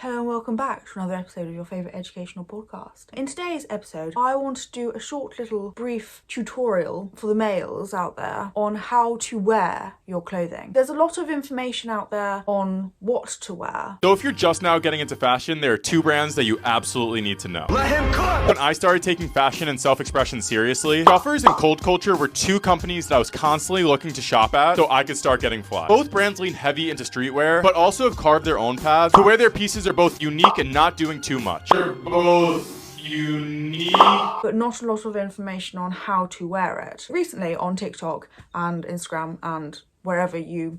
Hello and welcome back to another episode of your favourite educational podcast. In today's episode, I want to do a short little brief tutorial for the males out there on how to wear your clothing. There's a lot of information out there on what to wear. So if you're just now getting into fashion, there are two brands that you absolutely need to know. Let him cook! When I started taking fashion and self-expression seriously, Shuffers and Cold Culture were two companies that I was constantly looking to shop at so I could start getting fly. Both brands lean heavy into streetwear, but also have carved their own paths to where their pieces are both unique and not doing too much. They're both unique, but not a lot of information on how to wear it. Recently on TikTok and Instagram and wherever you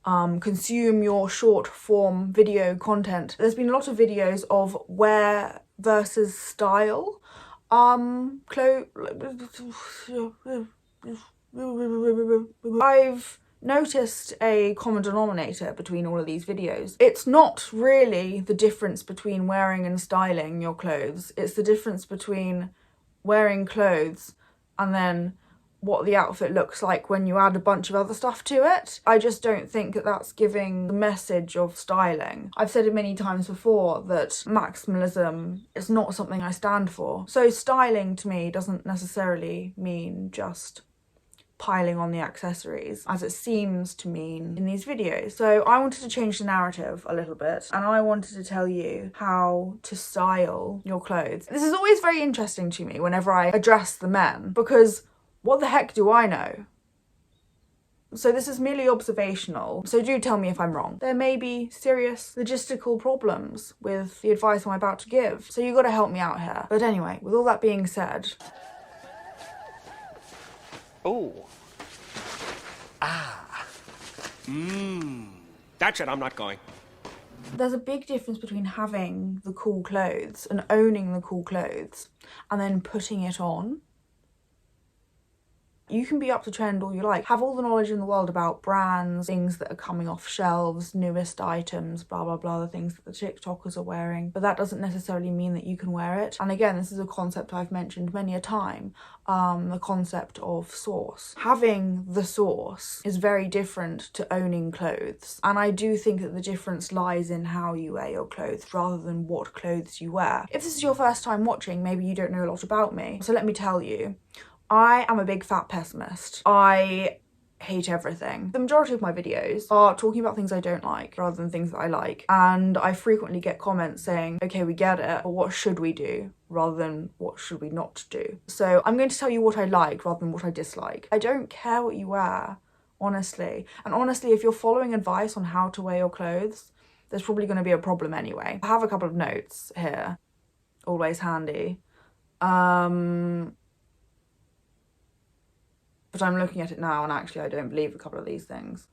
consume your short form video content, there's been a lot of videos of wear versus style. I've noticed a common denominator between all of these videos. It's not really the difference between wearing and styling your clothes. It's the difference between wearing clothes and then what the outfit looks like when you add a bunch of other stuff to it. I just don't think that that's giving the message of styling. I've said it many times before that maximalism is not something I stand for. So styling to me doesn't necessarily mean just piling on the accessories, as it seems to mean in these videos. So I wanted to change the narrative a little bit, and I wanted to tell you how to style your clothes. This is always very interesting to me whenever I address the men, because what the heck do I know? So this is merely observational, so do tell me if I'm wrong. There may be serious logistical problems with the advice I'm about to give, so you've got to help me out here. But anyway, with all that being said... Oh. That's it, I'm not going. There's a big difference between having the cool clothes and owning the cool clothes and then putting it on. You can be up to trend all you like, have all the knowledge in the world about brands, things that are coming off shelves, newest items, blah blah blah, the things that the TikTokers are wearing, but that doesn't necessarily mean that you can wear it. And again, this is a concept I've mentioned many a time, the concept of source. Having the source is very different to owning clothes, and I do think that the difference lies in how you wear your clothes rather than what clothes you wear. If this is your first time watching, maybe you don't know a lot about me, so let me tell you. I am a big fat pessimist. I hate everything. The majority of my videos are talking about things I don't like rather than things that I like. And I frequently get comments saying, okay, we get it, but what should we do? Rather than what should we not do? So I'm going to tell you what I like rather than what I dislike. I don't care what you wear, honestly. And honestly, if you're following advice on how to wear your clothes, there's probably going to be a problem anyway. I have a couple of notes here, always handy. But I'm looking at it now and actually I don't believe a couple of these things.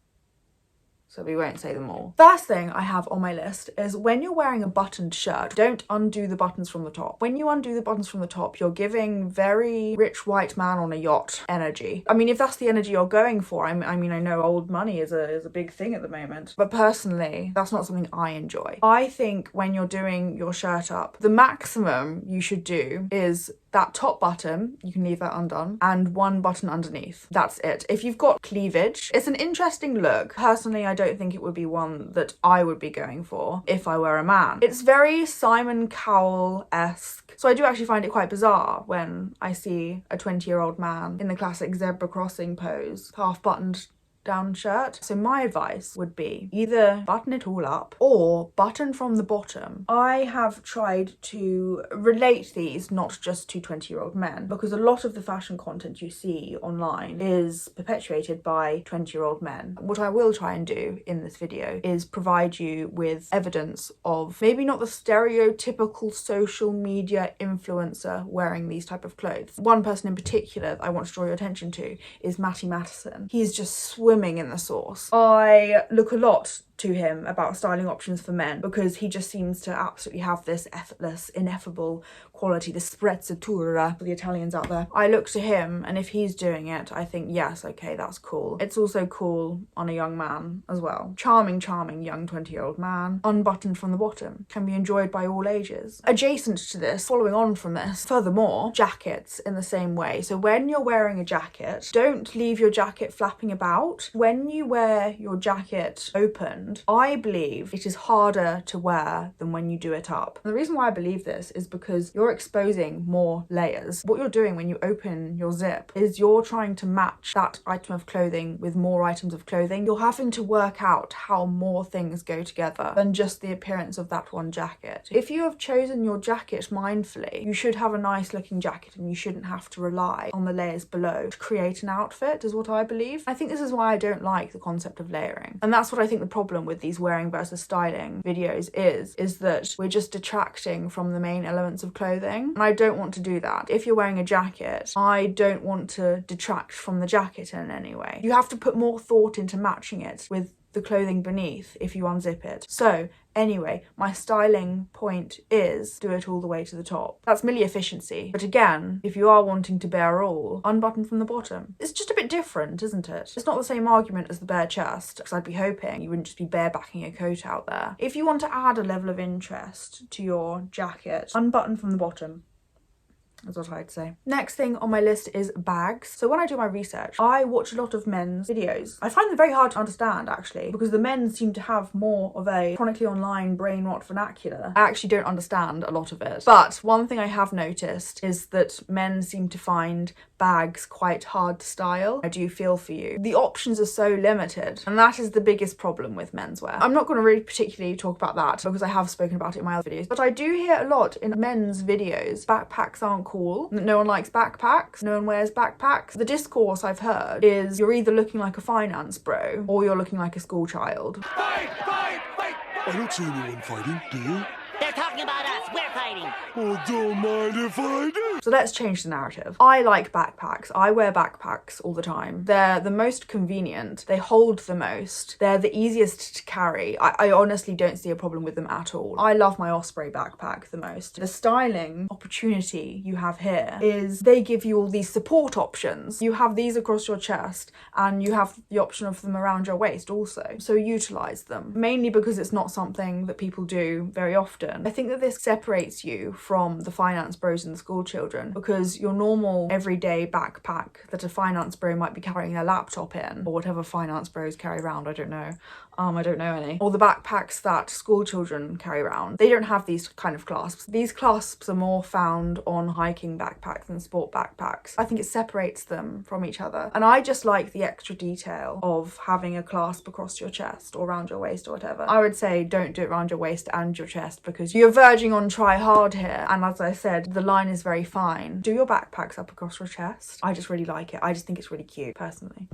So we won't say them all. First thing I have on my list is when you're wearing a buttoned shirt, don't undo the buttons from the top. When you undo the buttons from the top, you're giving very rich white man on a yacht energy. I mean, if that's the energy you're going for, I mean, I know old money is a big thing at the moment, but personally, that's not something I enjoy. I think when you're doing your shirt up, the maximum you should do is that top button, you can leave that undone, and one button underneath. That's it. If you've got cleavage, it's an interesting look. Personally, I don't think it would be one that I would be going for if I were a man. It's very Simon Cowell-esque. So I do actually find it quite bizarre when I see a 20-year-old man in the classic zebra crossing pose, half buttoned down shirt. So my advice would be either button it all up or button from the bottom. I have tried to relate these not just to 20-year-old men, because a lot of the fashion content you see online is perpetuated by 20-year-old men. What I will try and do in this video is provide you with evidence of maybe not the stereotypical social media influencer wearing these type of clothes. One person in particular that I want to draw your attention to is Matty Matheson. He's just swimming in the sauce. I look a lot to him about styling options for men because he just seems to absolutely have this effortless, ineffable quality, the sprezzatura for the Italians out there. I look to him, and if he's doing it, I think, yes, okay, that's cool. It's also cool on a young man as well. Charming, charming young 20-year-old man, unbuttoned from the bottom, can be enjoyed by all ages. Adjacent to this, following on from this, furthermore, jackets in the same way. So when you're wearing a jacket, don't leave your jacket flapping about. When you wear your jacket open, buttoned, I believe it is harder to wear than when you do it up. And the reason why I believe this is because you're exposing more layers. What you're doing when you open your zip is you're trying to match that item of clothing with more items of clothing. You're having to work out how more things go together than just the appearance of that one jacket. If you have chosen your jacket mindfully, you should have a nice looking jacket and you shouldn't have to rely on the layers below to create an outfit, is what I believe. I think this is why I don't like the concept of layering. And that's what I think the problem with these wearing versus styling videos is that we're just detracting from the main elements of clothing. And I don't want to do that. If you're wearing a jacket, I don't want to detract from the jacket in any way. You have to put more thought into matching it with the clothing beneath if you unzip it. So anyway, my styling point is do it all the way to the top. That's merely efficiency. But again, if you are wanting to bare all, unbutton from the bottom. It's just a bit different, isn't it? It's not the same argument as the bare chest, because I'd be hoping you wouldn't just be barebacking a coat out there. If you want to add a level of interest to your jacket, unbutton from the bottom. That's what I'd say. Next thing on my list is bags. So when I do my research, I watch a lot of men's videos. I find them very hard to understand actually, because the men seem to have more of a chronically online brain rot vernacular. I actually don't understand a lot of it. But one thing I have noticed is that men seem to find bags quite hard to style. I do feel for you. The options are so limited, and that is the biggest problem with menswear. I'm not going to really particularly talk about that because I have spoken about it in my other videos, but I do hear a lot in men's videos, backpacks aren't cool, no one likes backpacks, no one wears backpacks. The discourse I've heard is you're either looking like a finance bro or you're looking like a school child. Fight! Fight! Fight! I don't see anyone fighting, do you? They're talking about us. We're fighting. Oh, don't mind if I do. So let's change the narrative. I like backpacks. I wear backpacks all the time. They're the most convenient. They hold the most. They're the easiest to carry. I honestly don't see a problem with them at all. I love my Osprey backpack the most. The styling opportunity you have here is they give you all these support options. You have these across your chest and you have the option of them around your waist also. So utilize them. Mainly because it's not something that people do very often. I think that this separates you from the finance bros and the school children, because your normal everyday backpack that a finance bro might be carrying their laptop in, or whatever finance bros carry around, I don't know any, or the backpacks that school children carry around, they don't have these kind of clasps. These clasps are more found on hiking backpacks and sport backpacks. I think it separates them from each other, and I just like the extra detail of having a clasp across your chest or around your waist or whatever. I would say don't do it around your waist and your chest, because you're verging on try hard here, and as I said, the line is very fine. Do your backpacks up across your chest. I just really like it. I just think it's really cute, personally.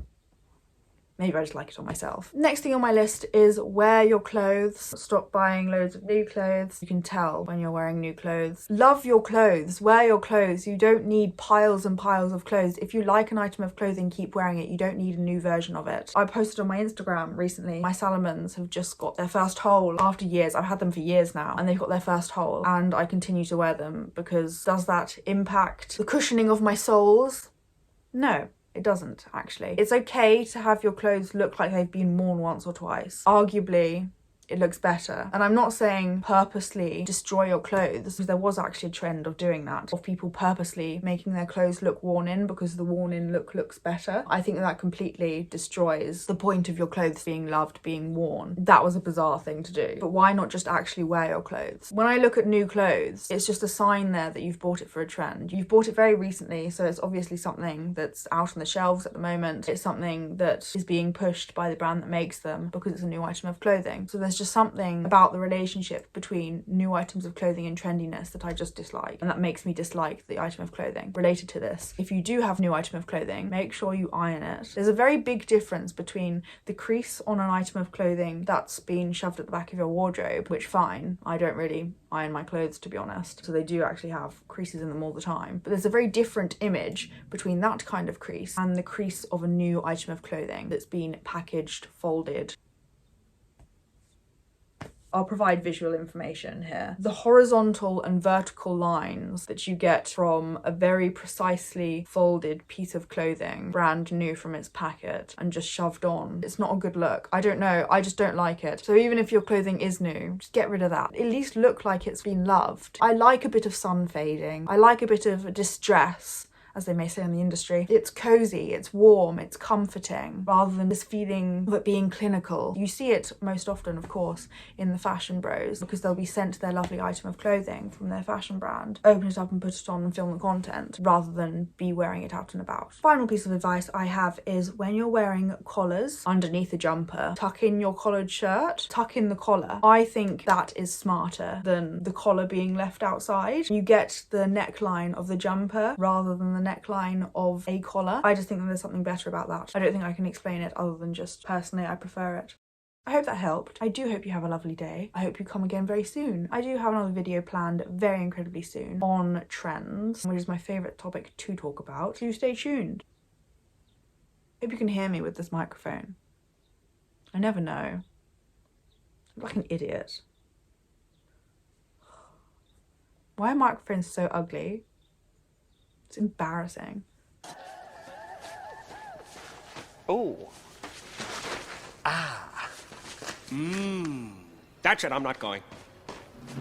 Maybe I just like it on myself. Next thing on my list is wear your clothes. Stop buying loads of new clothes. You can tell when you're wearing new clothes. Love your clothes. Wear your clothes. You don't need piles and piles of clothes. If you like an item of clothing, keep wearing it. You don't need a new version of it. I posted on my Instagram recently, my Salomons have just got their first hole after years. I've had them for years now, and they've got their first hole, and I continue to wear them because does that impact the cushioning of my soles? No. It doesn't, actually. It's okay to have your clothes look like they've been worn once or twice. Arguably, it looks better. And I'm not saying purposely destroy your clothes, because there was actually a trend of doing that, of people purposely making their clothes look worn in because the worn in look looks better. I think that completely destroys the point of your clothes being loved, being worn. That was a bizarre thing to do. But why not just actually wear your clothes? When I look at new clothes, it's just a sign there that you've bought it for a trend. You've bought it very recently, so it's obviously something that's out on the shelves at the moment. It's something that is being pushed by the brand that makes them because it's a new item of clothing. So there's just something about the relationship between new items of clothing and trendiness that I just dislike, and that makes me dislike the item of clothing. Related to this, if you do have a new item of clothing, make sure you iron it. There's a very big difference between the crease on an item of clothing that's been shoved at the back of your wardrobe, which fine, I don't really iron my clothes to be honest, so they do actually have creases in them all the time, but there's a very different image between that kind of crease and the crease of a new item of clothing that's been packaged, folded. I'll provide visual information here. The horizontal and vertical lines that you get from a very precisely folded piece of clothing, brand new from its packet, and just shoved on, it's not a good look. I don't know, I just don't like it. So even if your clothing is new, just get rid of that. At least look like it's been loved. I like a bit of sun fading. I like a bit of distress as they may say in the industry. It's cozy, it's warm, it's comforting, rather than this feeling of it being clinical. You see it most often, of course, in the fashion bros, because they'll be sent their lovely item of clothing from their fashion brand, open it up and put it on and film the content, rather than be wearing it out and about. Final piece of advice I have is when you're wearing collars underneath a jumper, tuck in your collared shirt, tuck in the collar. I think that is smarter than the collar being left outside. You get the neckline of the jumper rather than the neckline of a collar. I just think that there's something better about that. I don't think I can explain it other than just personally I prefer it. I hope that helped. I do hope you have a lovely day. I hope you come again very soon. I do have another video planned very incredibly soon on trends, which is my favourite topic to talk about. So stay tuned. Hope you can hear me with this microphone. I never know. I'm like an idiot. Why are microphones so ugly? It's embarrassing. Oh. That's it, I'm not going.